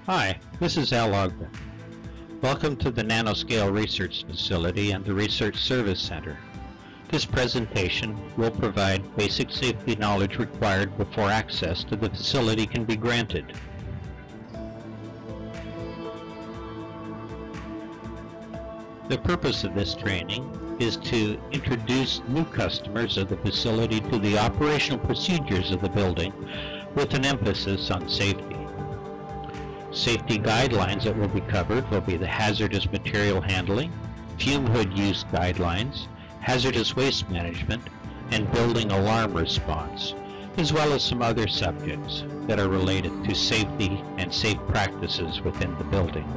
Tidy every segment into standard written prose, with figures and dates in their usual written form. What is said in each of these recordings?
Hi, this is Al Ogden. Welcome to the Nanoscale Research Facility and the Research Service Center. This presentation will provide basic safety knowledge required before access to the facility can be granted. The purpose of this training is to introduce new customers of the facility to the operational procedures of the building with an emphasis on safety. Safety guidelines that will be covered will be the hazardous material handling, fume hood use guidelines, hazardous waste management, and building alarm response, as well as some other subjects that are related to safety and safe practices within the building.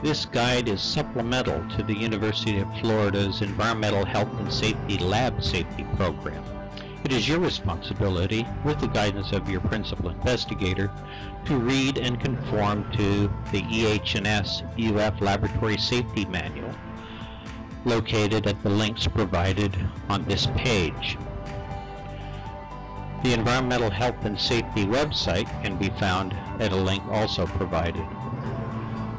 This guide is supplemental to the University of Florida's Environmental Health and Safety Lab Safety Program. It is your responsibility, with the guidance of your principal investigator, to read and conform to the EH&S UF Laboratory Safety Manual, located at the links provided on this page. The Environmental Health and Safety website can be found at a link also provided.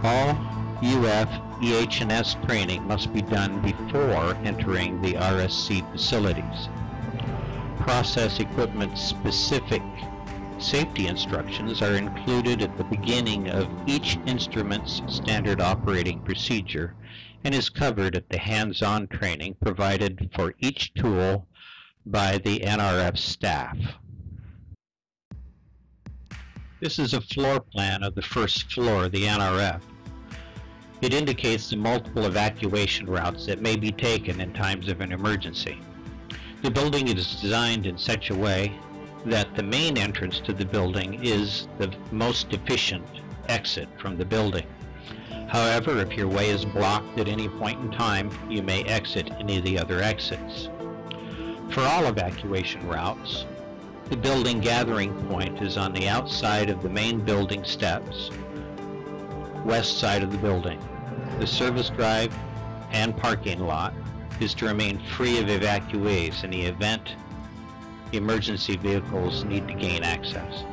All UF EH&S training must be done before entering the RSC facilities. Process equipment specific safety instructions are included at the beginning of each instrument's standard operating procedure and is covered at the hands-on training provided for each tool by the NRF staff. This is a floor plan of the first floor of the NRF. It indicates the multiple evacuation routes that may be taken in times of an emergency. The building is designed in such a way that the main entrance to the building is the most efficient exit from the building. However, if your way is blocked at any point in time, you may exit any of the other exits. For all evacuation routes, the building gathering point is on the outside of the main building steps, west side of the building. The service drive and parking lot is to remain free of evacuees in the event emergency vehicles need to gain access.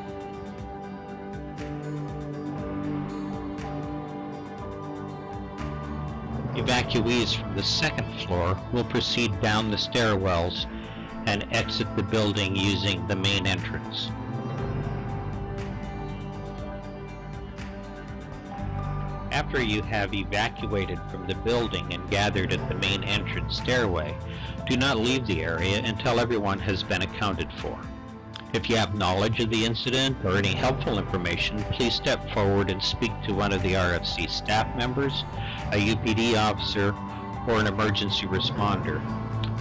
Evacuees from the second floor will proceed down the stairwells and exit the building using the main entrance. After you have evacuated from the building and gathered at the main entrance stairway, do not leave the area until everyone has been accounted for. If you have knowledge of the incident or any helpful information, please step forward and speak to one of the RFC staff members, a UPD officer, or an emergency responder.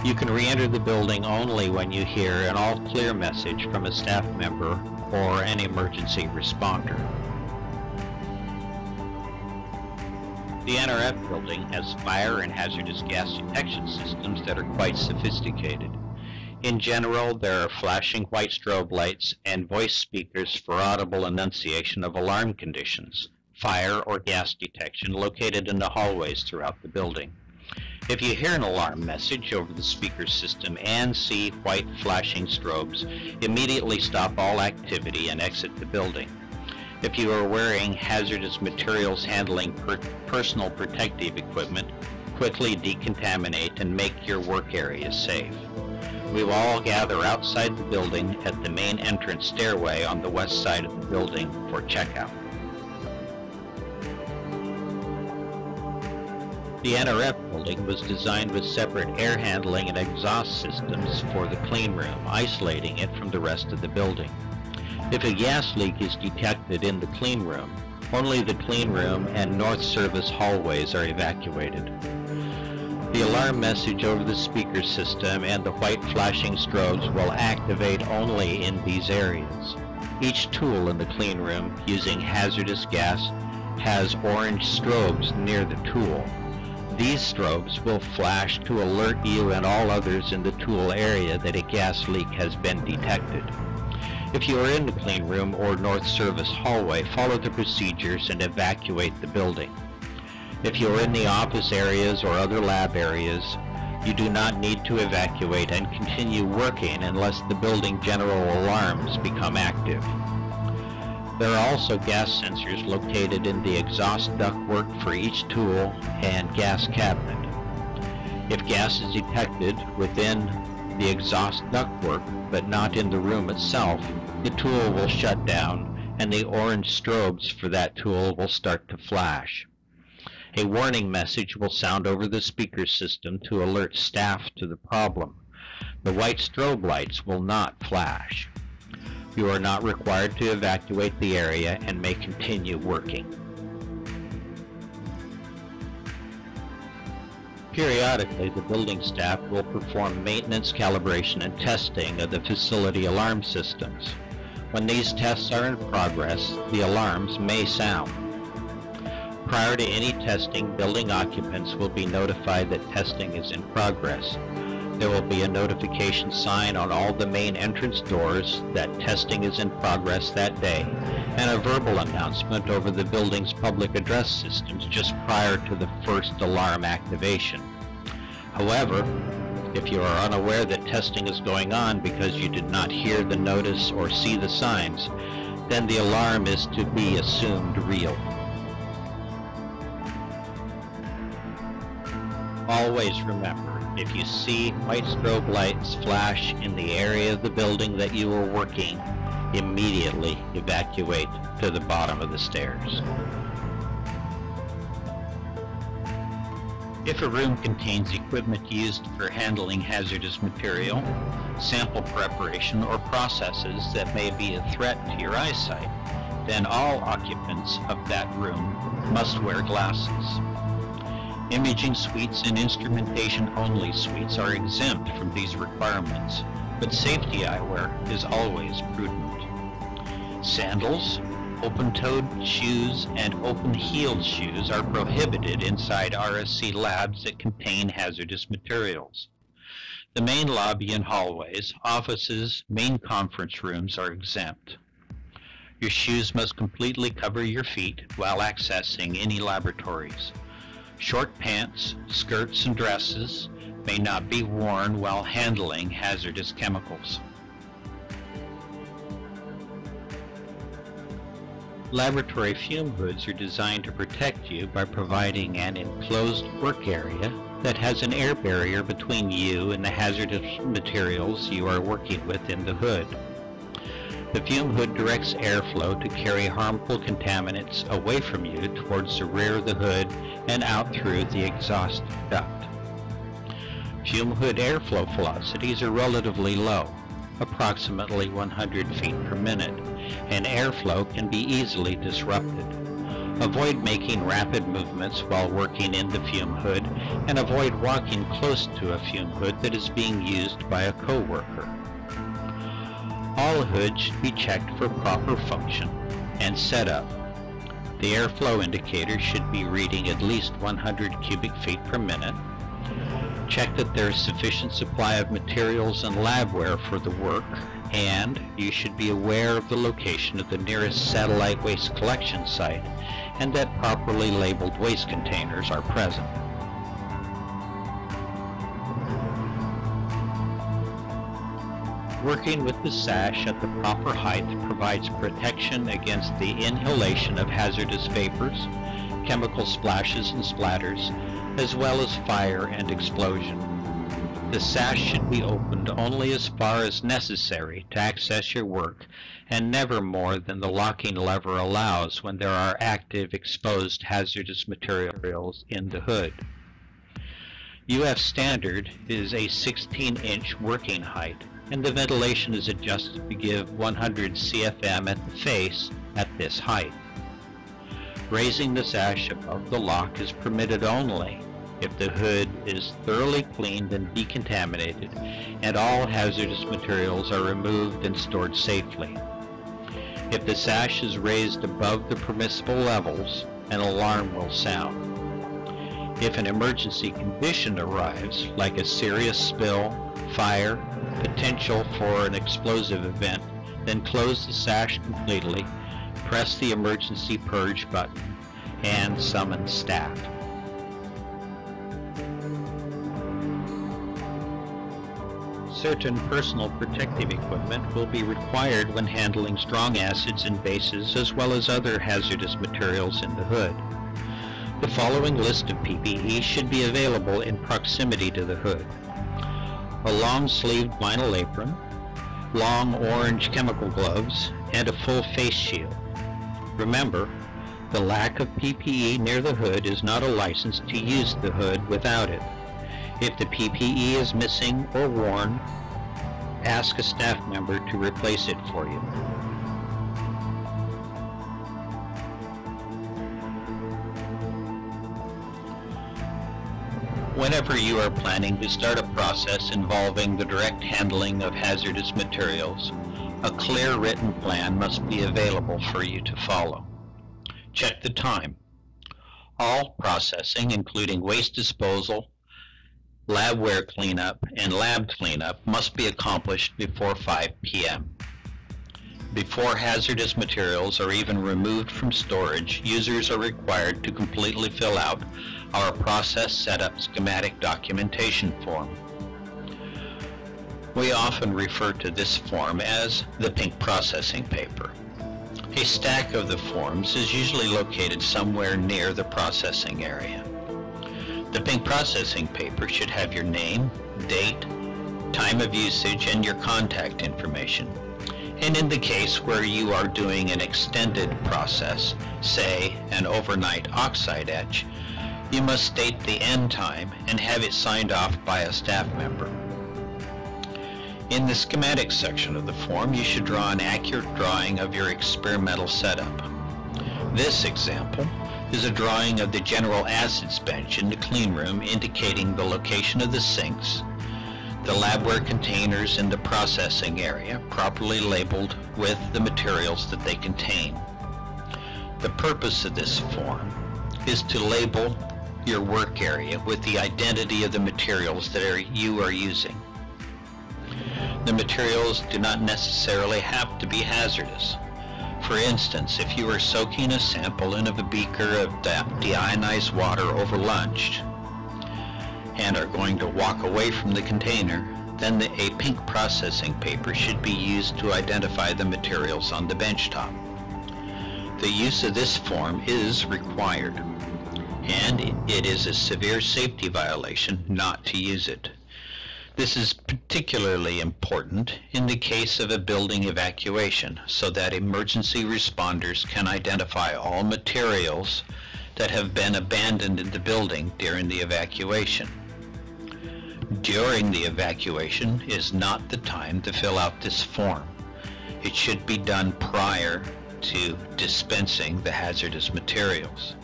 You can re-enter the building only when you hear an all clear message from a staff member or an emergency responder. The NRF building has fire and hazardous gas detection systems that are quite sophisticated. In general, there are flashing white strobe lights and voice speakers for audible enunciation of alarm conditions, fire or gas detection located in the hallways throughout the building. If you hear an alarm message over the speaker system and see white flashing strobes, immediately stop all activity and exit the building. If you are wearing hazardous materials handling personal protective equipment, quickly decontaminate and make your work area safe. We will all gather outside the building at the main entrance stairway on the west side of the building for checkout. The NRF building was designed with separate air handling and exhaust systems for the clean room, isolating it from the rest of the building. If a gas leak is detected in the clean room, only the clean room and north service hallways are evacuated. The alarm message over the speaker system and the white flashing strobes will activate only in these areas. Each tool in the clean room using hazardous gas has orange strobes near the tool. These strobes will flash to alert you and all others in the tool area that a gas leak has been detected. If you are in the clean room or north service hallway, follow the procedures and evacuate the building. If you are in the office areas or other lab areas, You do not need to evacuate and continue working unless the building general alarms become active. There are also gas sensors located in the exhaust ductwork for each tool and gas cabinet. If gas is detected within the exhaust ductwork but not in the room itself, the tool will shut down and the orange strobes for that tool will start to flash. A warning message will sound over the speaker system to alert staff to the problem. The white strobe lights will not flash. You are not required to evacuate the area and may continue working. Periodically, the building staff will perform maintenance, calibration, and testing of the facility alarm systems. When these tests are in progress, the alarms may sound. Prior to any testing, building occupants will be notified that testing is in progress. There will be a notification sign on all the main entrance doors that testing is in progress that day, and a verbal announcement over the building's public address systems just prior to the first alarm activation. However, if you are unaware that testing is going on because you did not hear the notice or see the signs, then the alarm is to be assumed real. Always remember, if you see white strobe lights flash in the area of the building that you are working, immediately evacuate to the bottom of the stairs. If a room contains equipment used for handling hazardous material, sample preparation, or processes that may be a threat to your eyesight, then all occupants of that room must wear glasses. Imaging suites and instrumentation-only suites are exempt from these requirements, but safety eyewear is always prudent. Sandals, open-toed shoes, and open-heeled shoes are prohibited inside RSC labs that contain hazardous materials. The main lobby and hallways, offices, main conference rooms are exempt. Your shoes must completely cover your feet while accessing any laboratories. Short pants, skirts, and dresses may not be worn while handling hazardous chemicals. Laboratory fume hoods are designed to protect you by providing an enclosed work area that has an air barrier between you and the hazardous materials you are working with in the hood. The fume hood directs airflow to carry harmful contaminants away from you towards the rear of the hood and out through the exhaust duct. Fume hood airflow velocities are relatively low, approximately 100 feet per minute, and airflow can be easily disrupted. Avoid making rapid movements while working in the fume hood, and avoid walking close to a fume hood that is being used by a coworker. All hoods should be checked for proper function and setup. The airflow indicator should be reading at least 100 cubic feet per minute. Check that there is sufficient supply of materials and labware for the work, and you should be aware of the location of the nearest satellite waste collection site and that properly labeled waste containers are present. Working with the sash at the proper height provides protection against the inhalation of hazardous vapors, chemical splashes and splatters, as well as fire and explosion. The sash should be opened only as far as necessary to access your work, and never more than the locking lever allows when there are active exposed hazardous materials in the hood. UF standard is a 16-inch working height, and the ventilation is adjusted to give 100 CFM at the face at this height. Raising the sash above the lock is permitted only if the hood is thoroughly cleaned and decontaminated and all hazardous materials are removed and stored safely. If the sash is raised above the permissible levels, an alarm will sound. If an emergency condition arrives, like a serious spill, fire, potential for an explosive event, then close the sash completely, press the emergency purge button, and summon staff. Certain personal protective equipment will be required when handling strong acids and bases as well as other hazardous materials in the hood. The following list of PPE should be available in proximity to the hood. A long-sleeved vinyl apron, long orange chemical gloves, and a full face shield. Remember, the lack of PPE near the hood is not a license to use the hood without it. If the PPE is missing or worn, ask a staff member to replace it for you. Whenever you are planning to start a process involving the direct handling of hazardous materials, a clear written plan must be available for you to follow. Check the time. All processing, including waste disposal, labware cleanup, and lab cleanup, must be accomplished before 5 p.m. Before hazardous materials are even removed from storage, users are required to completely fill out our process setup schematic documentation form. We often refer to this form as the pink processing paper. A stack of the forms is usually located somewhere near the processing area. The pink processing paper should have your name, date, time of usage, and your contact information. And in the case where you are doing an extended process, say an overnight oxide etch, you must state the end time and have it signed off by a staff member. In the schematic section of the form, you should draw an accurate drawing of your experimental setup. This example is a drawing of the general acids bench in the clean room, indicating the location of the sinks, the labware containers in the processing area, properly labeled with the materials that they contain. The purpose of this form is to label your work area with the identity of the materials that you are using. The materials do not necessarily have to be hazardous. For instance, if you are soaking a sample in a beaker of deionized water over lunch and are going to walk away from the container, then a pink processing paper should be used to identify the materials on the benchtop. The use of this form is required, and it is a severe safety violation not to use it. This is particularly important in the case of a building evacuation, so that emergency responders can identify all materials that have been abandoned in the building during the evacuation. During the evacuation is not the time to fill out this form. It should be done prior to dispensing the hazardous materials.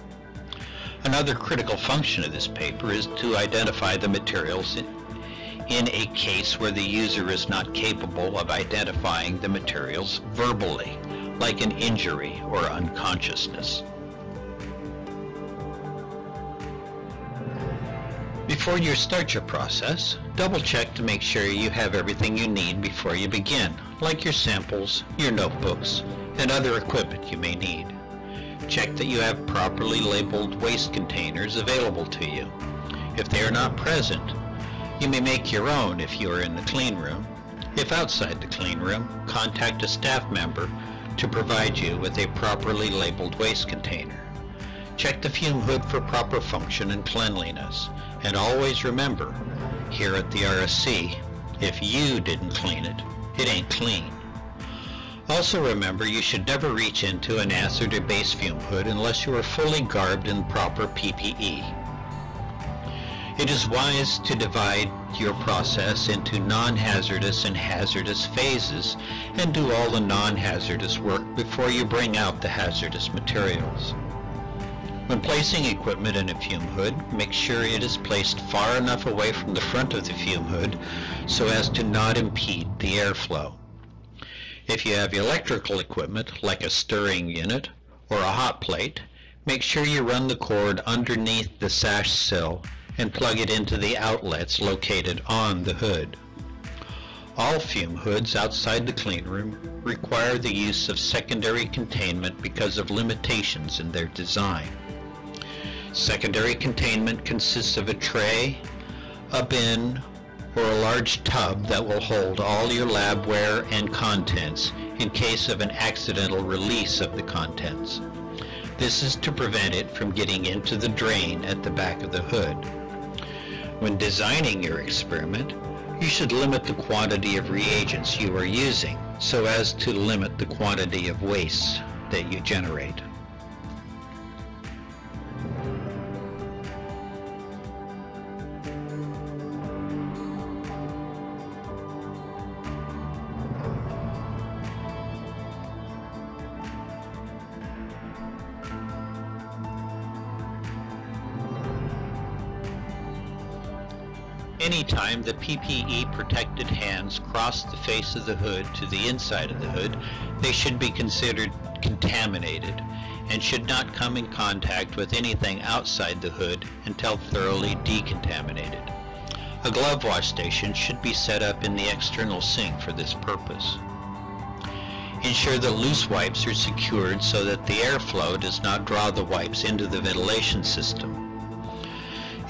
Another critical function of this paper is to identify the materials in a case where the user is not capable of identifying the materials verbally, like an injury or unconsciousness. Before you start your process, double check to make sure you have everything you need before you begin, like your samples, your notebooks, and other equipment you may need. Check that you have properly labeled waste containers available to you. If they are not present, you may make your own if you are in the clean room. If outside the clean room, contact a staff member to provide you with a properly labeled waste container. Check the fume hood for proper function and cleanliness. And always remember, here at the RSC, if you didn't clean it, it ain't clean. Also remember, you should never reach into an acid or base fume hood unless you are fully garbed in proper PPE. It is wise to divide your process into non-hazardous and hazardous phases and do all the non-hazardous work before you bring out the hazardous materials. When placing equipment in a fume hood, make sure it is placed far enough away from the front of the fume hood so as to not impede the airflow. If you have electrical equipment like a stirring unit or a hot plate, make sure you run the cord underneath the sash sill and plug it into the outlets located on the hood. All fume hoods outside the clean room require the use of secondary containment because of limitations in their design. Secondary containment consists of a tray, a bin, or a large tub that will hold all your labware and contents in case of an accidental release of the contents. This is to prevent it from getting into the drain at the back of the hood. When designing your experiment, you should limit the quantity of reagents you are using so as to limit the quantity of waste that you generate. Anytime the PPE protected hands cross the face of the hood to the inside of the hood, they should be considered contaminated and should not come in contact with anything outside the hood until thoroughly decontaminated. A glove wash station should be set up in the external sink for this purpose. Ensure that loose wipes are secured so that the airflow does not draw the wipes into the ventilation system.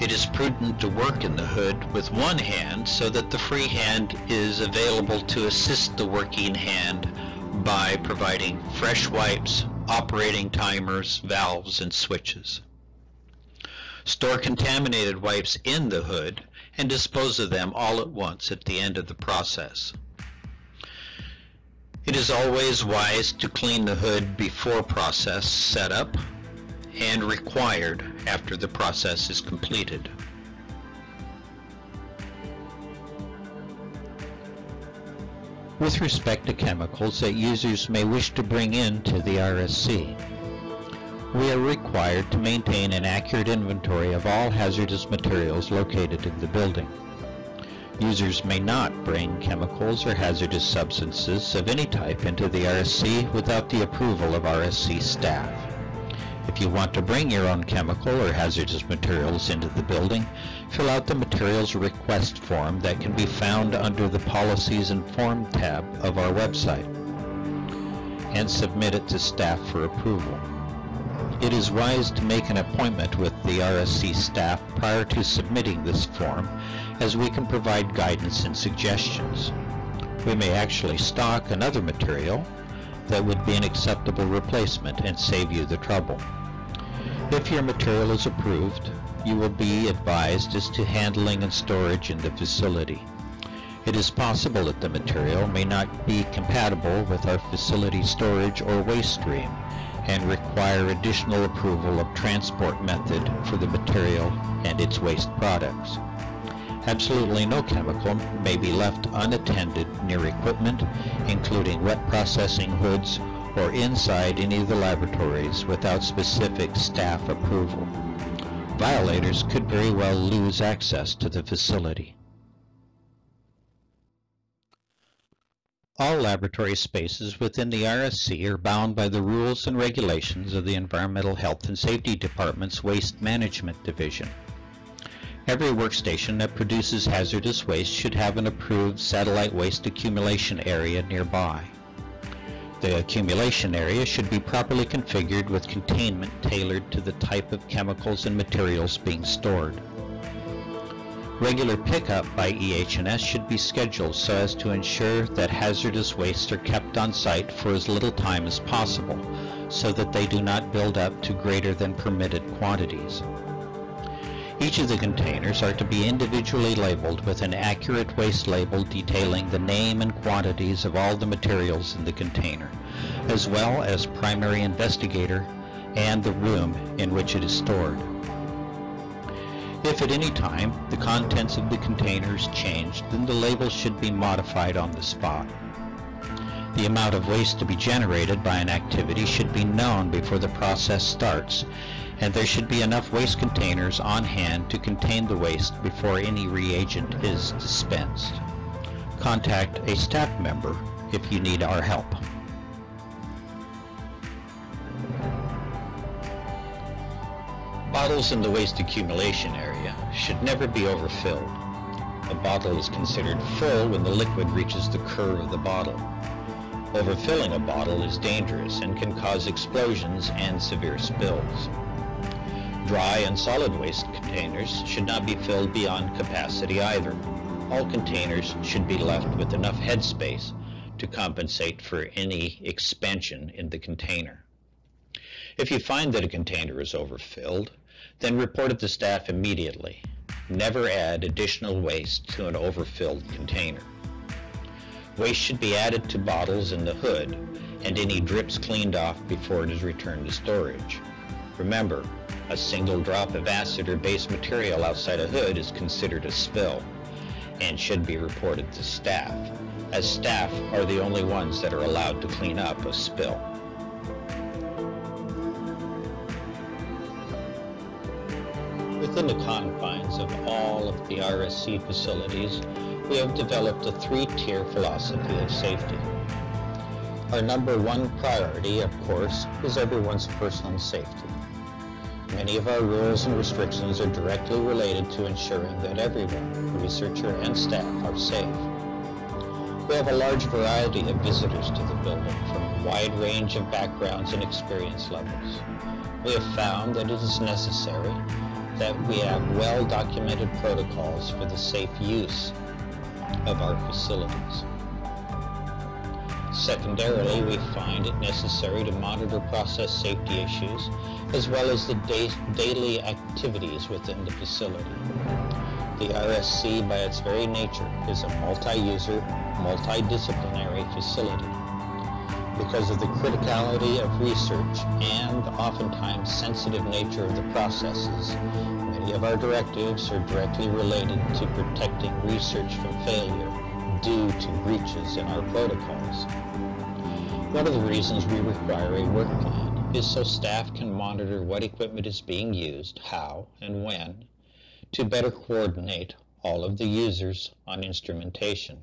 It is prudent to work in the hood with one hand so that the free hand is available to assist the working hand by providing fresh wipes, operating timers, valves, and switches. Store contaminated wipes in the hood and dispose of them all at once at the end of the process. It is always wise to clean the hood before process setup and required after the process is completed. With respect to chemicals that users may wish to bring into the RSC, we are required to maintain an accurate inventory of all hazardous materials located in the building. Users may not bring chemicals or hazardous substances of any type into the RSC without the approval of RSC staff. If you want to bring your own chemical or hazardous materials into the building, fill out the Materials Request form that can be found under the Policies and Form tab of our website, and submit it to staff for approval. It is wise to make an appointment with the RSC staff prior to submitting this form, as we can provide guidance and suggestions. We may actually stock another material that would be an acceptable replacement and save you the trouble. If your material is approved, you will be advised as to handling and storage in the facility. It is possible that the material may not be compatible with our facility storage or waste stream and require additional approval of transport method for the material and its waste products. Absolutely no chemical may be left unattended near equipment, including wet processing hoods or inside any of the laboratories without specific staff approval. Violators could very well lose access to the facility. All laboratory spaces within the RSC are bound by the rules and regulations of the Environmental Health and Safety Department's Waste Management Division. Every workstation that produces hazardous waste should have an approved satellite waste accumulation area nearby. The accumulation area should be properly configured with containment tailored to the type of chemicals and materials being stored. Regular pickup by EH&S should be scheduled so as to ensure that hazardous wastes are kept on site for as little time as possible, so that they do not build up to greater than permitted quantities. Each of the containers are to be individually labeled with an accurate waste label detailing the name and quantities of all the materials in the container, as well as primary investigator and the room in which it is stored. If at any time the contents of the containers change, then the label should be modified on the spot. The amount of waste to be generated by an activity should be known before the process starts, and there should be enough waste containers on hand to contain the waste before any reagent is dispensed. Contact a staff member if you need our help. Bottles in the waste accumulation area should never be overfilled. A bottle is considered full when the liquid reaches the curve of the bottle. Overfilling a bottle is dangerous and can cause explosions and severe spills. Dry and solid waste containers should not be filled beyond capacity either. all containers should be left with enough headspace to compensate for any expansion in the container. If you find that a container is overfilled, then report it to staff immediately. Never add additional waste to an overfilled container. Waste should be added to bottles in the hood and any drips cleaned off before it is returned to storage. Remember, a single drop of acid or base material outside a hood is considered a spill and should be reported to staff, as staff are the only ones that are allowed to clean up a spill. Within the confines of all of the RSC facilities, we have developed a three-tier philosophy of safety. Our number one priority, of course, is everyone's personal safety. Many of our rules and restrictions are directly related to ensuring that everyone, researcher and staff, are safe. We have a large variety of visitors to the building from a wide range of backgrounds and experience levels. We have found that it is necessary that we have well-documented protocols for the safe use of our facilities. Secondarily, we find it necessary to monitor process safety issues as well as the daily activities within the facility. The RSC, by its very nature, is a multi-user, multidisciplinary facility. Because of the criticality of research and the oftentimes sensitive nature of the processes, many of our directives are directly related to protecting research from failure due to breaches in our protocols. One of the reasons we require a work plan is so staff can monitor what equipment is being used, how, and when, to better coordinate all of the users on instrumentation.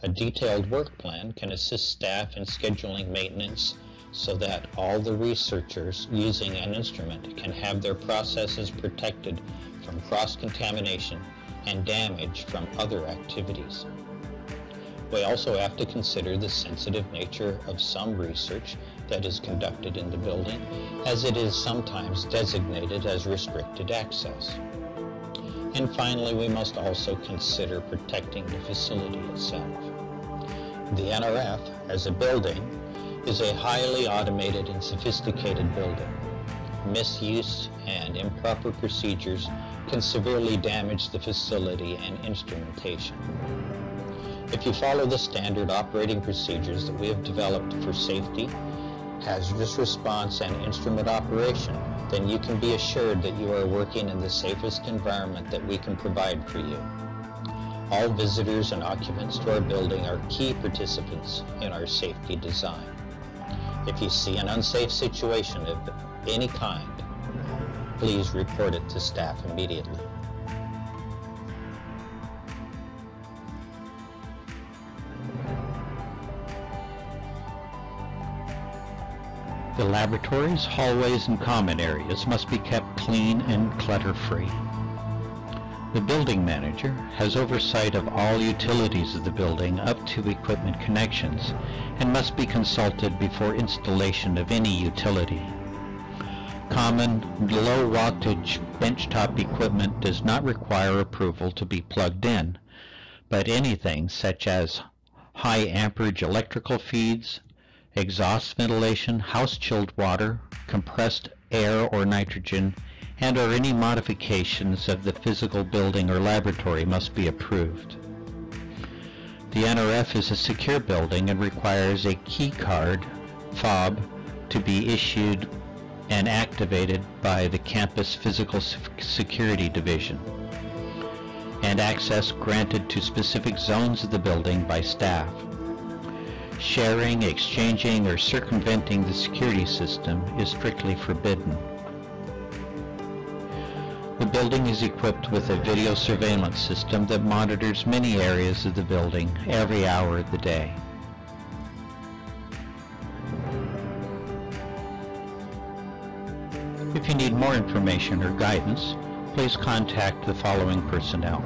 A detailed work plan can assist staff in scheduling maintenance so that all the researchers using an instrument can have their processes protected from cross-contamination and damage from other activities. We also have to consider the sensitive nature of some research that is conducted in the building, as it is sometimes designated as restricted access. And finally, we must also consider protecting the facility itself. The NRF, as a building, is a highly automated and sophisticated building. Misuse and improper procedures can severely damage the facility and instrumentation. If you follow the standard operating procedures that we have developed for safety, hazardous response, and instrument operation, then you can be assured that you are working in the safest environment that we can provide for you. All visitors and occupants to our building are key participants in our safety design. If you see an unsafe situation of any kind, please report it to staff immediately. The laboratories, hallways, and common areas must be kept clean and clutter-free. The building manager has oversight of all utilities of the building up to equipment connections and must be consulted before installation of any utility. Common low wattage benchtop equipment does not require approval to be plugged in, but anything such as high amperage electrical feeds, exhaust ventilation, house chilled water, compressed air or nitrogen, and or any modifications of the physical building or laboratory must be approved. The NRF is a secure building and requires a key card, fob, to be issued and activated by the Campus Physical Security Division, and access granted to specific zones of the building by staff. Sharing, exchanging, or circumventing the security system is strictly forbidden. The building is equipped with a video surveillance system that monitors many areas of the building every hour of the day. If you need more information or guidance, please contact the following personnel: